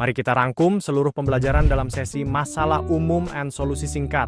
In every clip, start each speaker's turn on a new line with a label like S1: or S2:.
S1: Mari kita rangkum seluruh pembelajaran dalam sesi masalah umum and solusi singkat.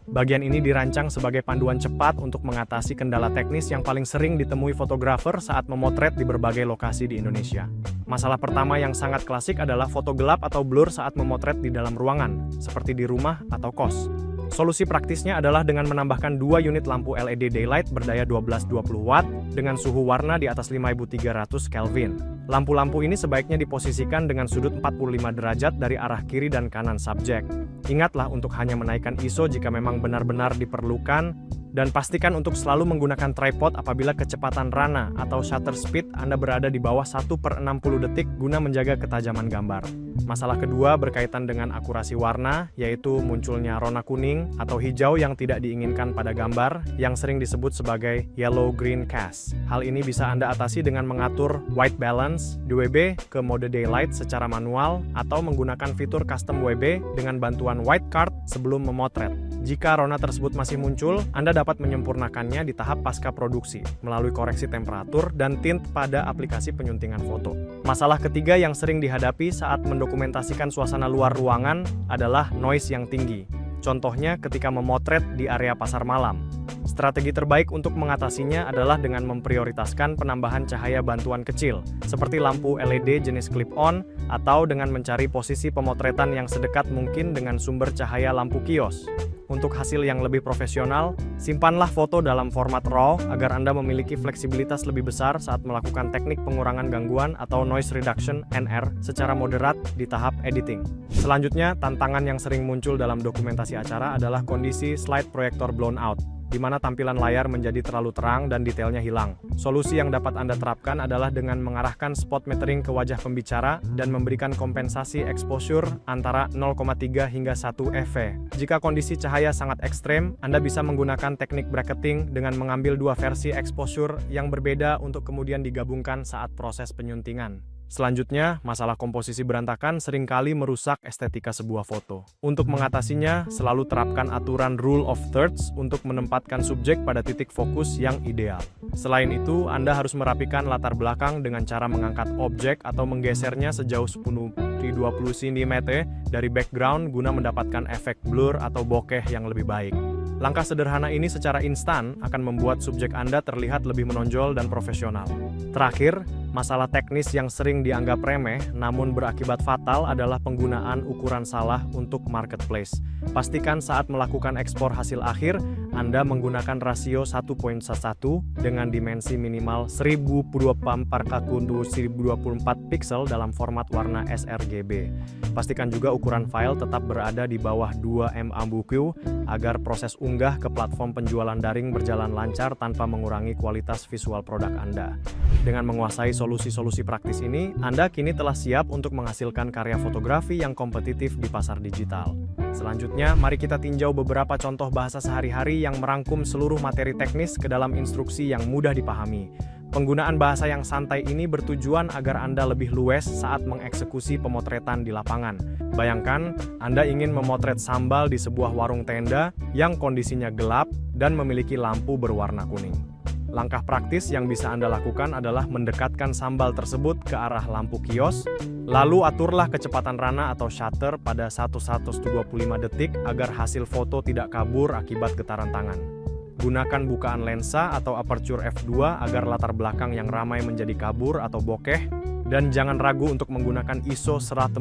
S1: Bagian ini dirancang sebagai panduan cepat untuk mengatasi kendala teknis yang paling sering ditemui fotografer saat memotret di berbagai lokasi di Indonesia. Masalah pertama yang sangat klasik adalah foto gelap atau blur saat memotret di dalam ruangan, seperti di rumah atau kos. Solusi praktisnya adalah dengan menambahkan 2 unit lampu LED daylight berdaya 1220 watt dengan suhu warna di atas 5300 Kelvin. Lampu-lampu ini sebaiknya diposisikan dengan sudut 45 derajat dari arah kiri dan kanan subjek. Ingatlah untuk hanya menaikkan ISO jika memang benar-benar diperlukan, dan pastikan untuk selalu menggunakan tripod apabila kecepatan rana atau shutter speed Anda berada di bawah 1/60 detik guna menjaga ketajaman gambar. Masalah kedua berkaitan dengan akurasi warna, yaitu munculnya rona kuning atau hijau yang tidak diinginkan pada gambar, yang sering disebut sebagai yellow-green cast. Hal ini bisa Anda atasi dengan mengatur white balance (DWB) ke mode daylight secara manual atau menggunakan fitur custom WB dengan bantuan white card sebelum memotret. Jika rona tersebut masih muncul, Anda dapat menyempurnakannya di tahap pasca produksi melalui koreksi temperatur dan tint pada aplikasi penyuntingan foto. Masalah ketiga yang sering dihadapi saat mendokumentasikan suasana luar ruangan adalah noise yang tinggi. Contohnya ketika memotret di area pasar malam. Strategi terbaik untuk mengatasinya adalah dengan memprioritaskan penambahan cahaya bantuan kecil, seperti lampu LED jenis clip-on, atau dengan mencari posisi pemotretan yang sedekat mungkin dengan sumber cahaya lampu kios. Untuk hasil yang lebih profesional, simpanlah foto dalam format RAW agar Anda memiliki fleksibilitas lebih besar saat melakukan teknik pengurangan gangguan atau noise reduction (NR) secara moderat di tahap editing. Selanjutnya, tantangan yang sering muncul dalam dokumentasi acara adalah kondisi slide proyektor blown out, di mana tampilan layar menjadi terlalu terang dan detailnya hilang. Solusi yang dapat Anda terapkan adalah dengan mengarahkan spot metering ke wajah pembicara dan memberikan kompensasi exposure antara 0,3 hingga 1 EV. Jika kondisi cahaya sangat ekstrem, Anda bisa menggunakan teknik bracketing dengan mengambil 2 versi exposure yang berbeda untuk kemudian digabungkan saat proses penyuntingan. Selanjutnya, masalah komposisi berantakan seringkali merusak estetika sebuah foto. Untuk mengatasinya, selalu terapkan aturan rule of thirds untuk menempatkan subjek pada titik fokus yang ideal. Selain itu, Anda harus merapikan latar belakang dengan cara mengangkat objek atau menggesernya sejauh 10-20 cm dari background guna mendapatkan efek blur atau bokeh yang lebih baik. Langkah sederhana ini secara instan akan membuat subjek Anda terlihat lebih menonjol dan profesional. Terakhir, masalah teknis yang sering dianggap remeh namun berakibat fatal adalah penggunaan ukuran salah untuk marketplace. Pastikan saat melakukan ekspor hasil akhir, Anda menggunakan rasio 1.1 dengan dimensi minimal 1024x1024 pixel dalam format warna sRGB. Pastikan juga ukuran file tetap berada di bawah 2 MB agar proses unggah ke platform penjualan daring berjalan lancar tanpa mengurangi kualitas visual produk Anda. Dengan menguasai solusi-solusi praktis ini, Anda kini telah siap untuk menghasilkan karya fotografi yang kompetitif di pasar digital. Selanjutnya, mari kita tinjau beberapa contoh bahasa sehari-hari yang merangkum seluruh materi teknis ke dalam instruksi yang mudah dipahami. Penggunaan bahasa yang santai ini bertujuan agar Anda lebih luwes saat mengeksekusi pemotretan di lapangan. Bayangkan, Anda ingin memotret sambal di sebuah warung tenda yang kondisinya gelap dan memiliki lampu berwarna kuning. Langkah praktis yang bisa Anda lakukan adalah mendekatkan sambal tersebut ke arah lampu kios, lalu aturlah kecepatan rana atau shutter pada 1/125 detik agar hasil foto tidak kabur akibat getaran tangan. Gunakan bukaan lensa atau aperture f2 agar latar belakang yang ramai menjadi kabur atau bokeh, dan jangan ragu untuk menggunakan ISO 100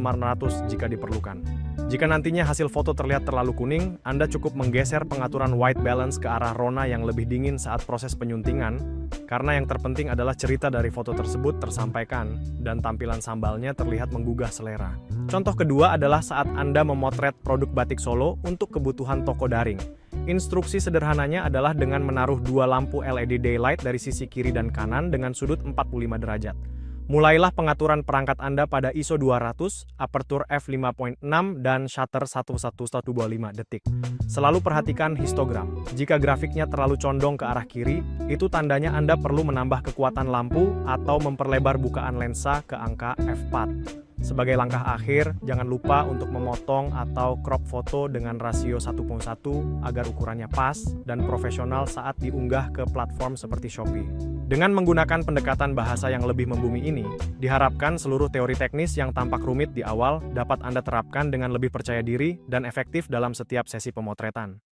S1: jika diperlukan. Jika nantinya hasil foto terlihat terlalu kuning, Anda cukup menggeser pengaturan white balance ke arah rona yang lebih dingin saat proses penyuntingan, karena yang terpenting adalah cerita dari foto tersebut tersampaikan, dan tampilan sambalnya terlihat menggugah selera. Contoh kedua adalah saat Anda memotret produk batik Solo untuk kebutuhan toko daring. Instruksi sederhananya adalah dengan menaruh 2 lampu LED daylight dari sisi kiri dan kanan dengan sudut 45 derajat. Mulailah pengaturan perangkat Anda pada ISO 200, aperture f5.6, dan shutter 1/125 detik. Selalu perhatikan histogram. Jika grafiknya terlalu condong ke arah kiri, itu tandanya Anda perlu menambah kekuatan lampu atau memperlebar bukaan lensa ke angka f4. Sebagai langkah akhir, jangan lupa untuk memotong atau crop foto dengan rasio 1:1 agar ukurannya pas dan profesional saat diunggah ke platform seperti Shopee. Dengan menggunakan pendekatan bahasa yang lebih membumi ini, diharapkan seluruh teori teknis yang tampak rumit di awal dapat Anda terapkan dengan lebih percaya diri dan efektif dalam setiap sesi pemotretan.